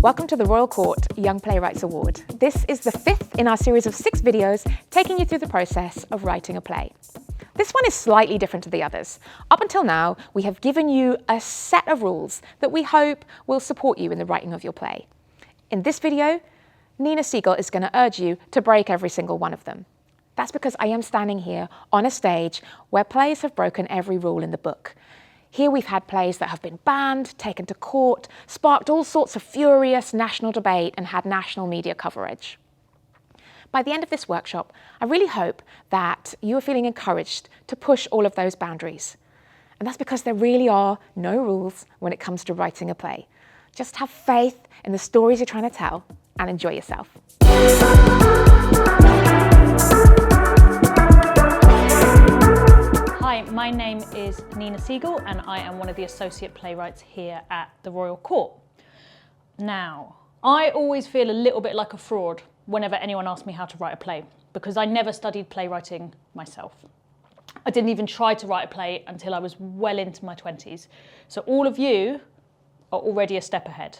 Welcome to the Royal Court Young Playwrights Award. This is the 5th in our series of 6 videos taking you through the process of writing a play. This one is slightly different to the others. Up until now, we have given you a set of rules that we hope will support you in the writing of your play. In this video, Nina Segal is going to urge you to break every single one of them. That's because I am standing here on a stage where plays have broken every rule in the book. Here we've had plays that have been banned, taken to court, sparked all sorts of furious national debate and had national media coverage. By the end of this workshop, I really hope that you are feeling encouraged to push all of those boundaries. And that's because there really are no rules when it comes to writing a play. Just have faith in the stories you're trying to tell and enjoy yourself. Hi, my name is Nina Segal and I am one of the associate playwrights here at the Royal Court. Now, I always feel a little bit like a fraud whenever anyone asks me how to write a play, because I never studied playwriting myself. I didn't even try to write a play until I was well into my 20s. So all of you are already a step ahead.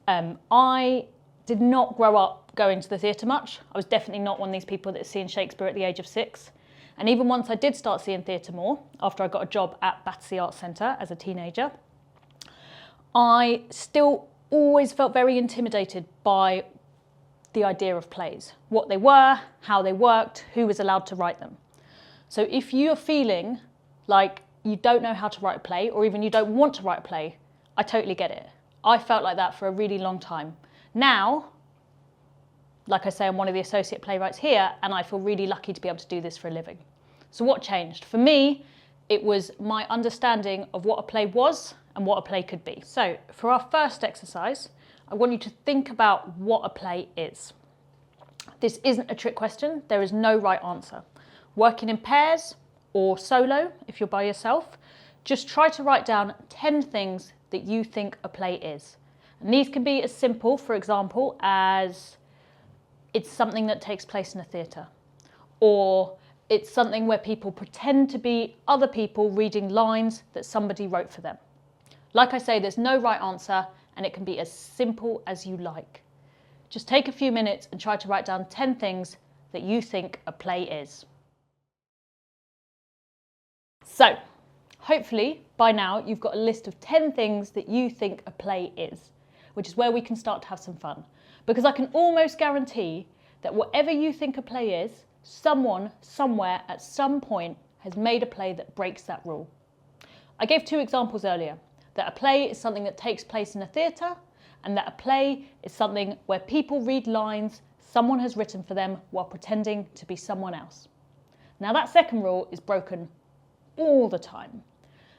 I did not grow up going to the theatre much. I was definitely not one of these people that's seeing Shakespeare at the age of 6. And even once I did start seeing theatre more, after I got a job at Battersea Arts Centre as a teenager, I still always felt very intimidated by the idea of plays, what they were, how they worked, who was allowed to write them. So if you're feeling like you don't know how to write a play, or even you don't want to write a play, I totally get it. I felt like that for a really long time. Now, like I say, I'm one of the associate playwrights here, and I feel really lucky to be able to do this for a living. So what changed? For me, it was my understanding of what a play was and what a play could be. So for our first exercise, I want you to think about what a play is. This isn't a trick question. There is no right answer. Working in pairs or solo, if you're by yourself, just try to write down 10 things that you think a play is. And these can be as simple, for example, as it's something that takes place in a theatre, or it's something where people pretend to be other people reading lines that somebody wrote for them. Like I say, there's no right answer, and it can be as simple as you like. Just take a few minutes and try to write down 10 things that you think a play is. So, hopefully by now you've got a list of 10 things that you think a play is, which is where we can start to have some fun. Because I can almost guarantee that whatever you think a play is, someone, somewhere, at some point has made a play that breaks that rule. I gave 2 examples earlier, that a play is something that takes place in a theatre, and that a play is something where people read lines someone has written for them while pretending to be someone else. Now that second rule is broken all the time.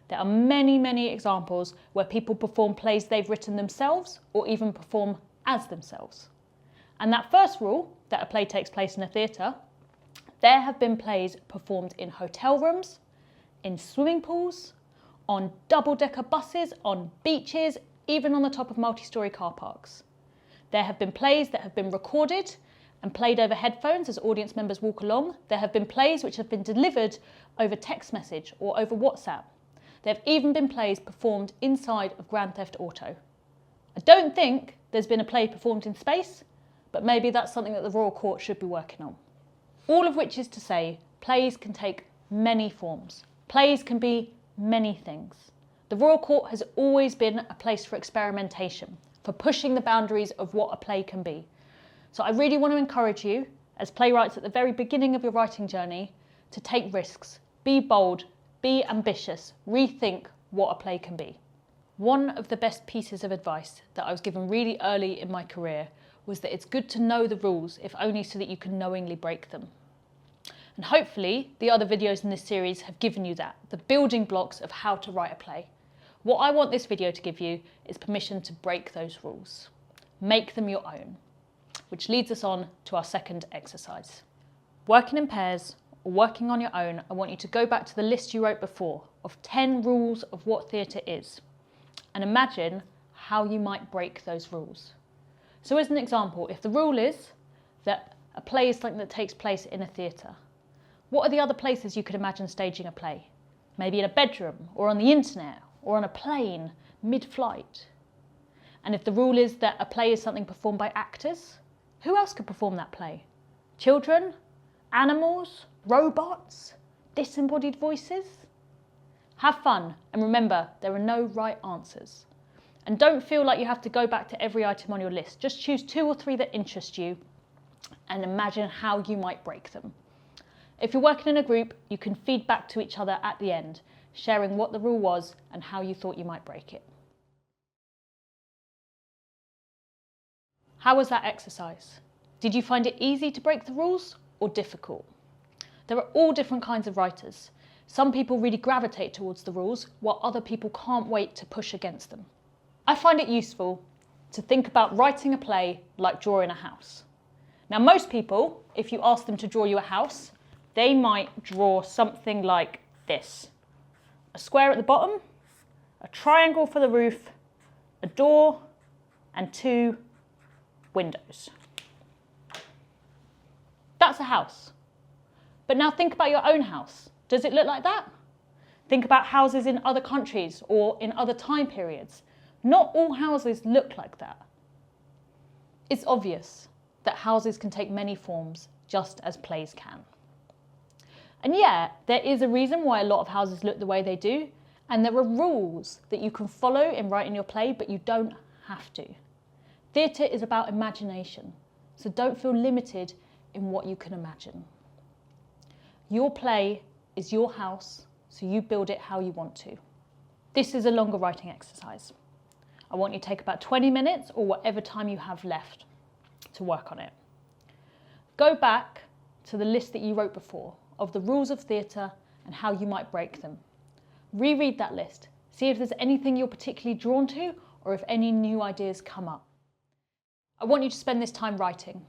There are many, many examples where people perform plays they've written themselves, or even perform as themselves. And that first rule, that a play takes place in a theatre, there have been plays performed in hotel rooms, in swimming pools, on double-decker buses, on beaches, even on the top of multi-storey car parks. There have been plays that have been recorded and played over headphones as audience members walk along. There have been plays which have been delivered over text message or over WhatsApp. There have even been plays performed inside of Grand Theft Auto. I don't think there's been a play performed in space, but maybe that's something that the Royal Court should be working on. All of which is to say, plays can take many forms. Plays can be many things. The Royal Court has always been a place for experimentation, for pushing the boundaries of what a play can be. So I really want to encourage you, as playwrights at the very beginning of your writing journey, to take risks, be bold, be ambitious, rethink what a play can be. One of the best pieces of advice that I was given really early in my career was that it's good to know the rules, if only so that you can knowingly break them. And hopefully the other videos in this series have given you that, the building blocks of how to write a play. What I want this video to give you is permission to break those rules. Make them your own. Which leads us on to our second exercise. Working in pairs or working on your own, I want you to go back to the list you wrote before of 10 rules of what theatre is, and imagine how you might break those rules. So as an example, if the rule is that a play is something that takes place in a theatre, what are the other places you could imagine staging a play? Maybe in a bedroom, or on the internet, or on a plane, mid-flight. And if the rule is that a play is something performed by actors, who else could perform that play? Children? Animals? Robots? Disembodied voices? Have fun, and remember, there are no right answers. And don't feel like you have to go back to every item on your list. Just choose 2 or 3 that interest you and imagine how you might break them. If you're working in a group, you can feed back to each other at the end, sharing what the rule was and how you thought you might break it. How was that exercise? Did you find it easy to break the rules or difficult? There are all different kinds of writers. Some people really gravitate towards the rules, while other people can't wait to push against them. I find it useful to think about writing a play like drawing a house. Now, most people, if you ask them to draw you a house, they might draw something like this. A square at the bottom, a triangle for the roof, a door, and 2 windows. That's a house. But now think about your own house. Does it look like that? Think about houses in other countries or in other time periods. Not all houses look like that. It's obvious that houses can take many forms, just as plays can. And yeah, there is a reason why a lot of houses look the way they do, and there are rules that you can follow in writing your play, but you don't have to. Theatre is about imagination, so don't feel limited in what you can imagine. Your play is your house, so you build it how you want to. This is a longer writing exercise. I want you to take about 20 minutes or whatever time you have left to work on it. Go back to the list that you wrote before of the rules of theatre and how you might break them. Reread that list. See if there's anything you're particularly drawn to or if any new ideas come up. I want you to spend this time writing.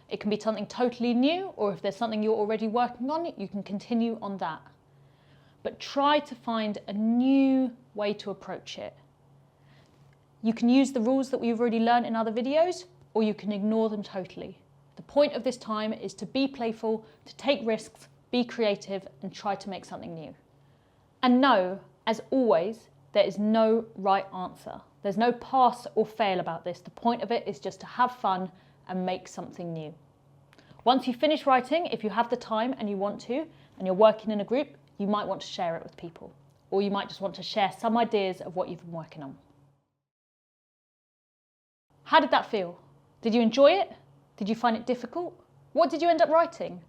It can be something totally new, or if there's something you're already working on, you can continue on that. But try to find a new way to approach it. You can use the rules that we've already learned in other videos, or you can ignore them totally. The point of this time is to be playful, to take risks, be creative, and try to make something new. And know, as always, there is no right answer. There's no pass or fail about this. The point of it is just to have fun and make something new. Once you finish writing, if you have the time and you want to, and you're working in a group, you might want to share it with people. Or you might just want to share some ideas of what you've been working on. How did that feel? Did you enjoy it? Did you find it difficult? What did you end up writing?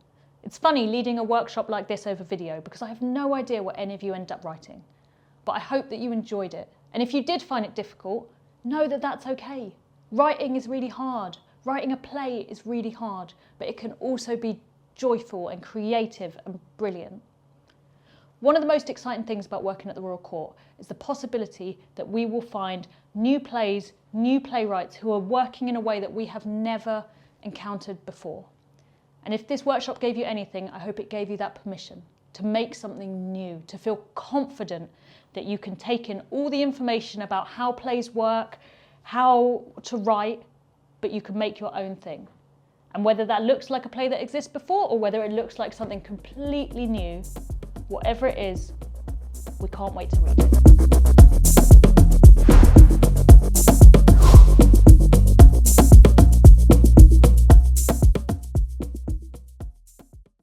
It's funny leading a workshop like this over video because I have no idea what any of you end up writing. But I hope that you enjoyed it. And if you did find it difficult, know that that's okay. Writing is really hard. Writing a play is really hard, but it can also be joyful and creative and brilliant. One of the most exciting things about working at the Royal Court is the possibility that we will find new plays, new playwrights who are working in a way that we have never encountered before. And if this workshop gave you anything, I hope it gave you that permission to make something new, to feel confident that you can take in all the information about how plays work, how to write, but you can make your own thing. And whether that looks like a play that exists before or whether it looks like something completely new, whatever it is, we can't wait to read it.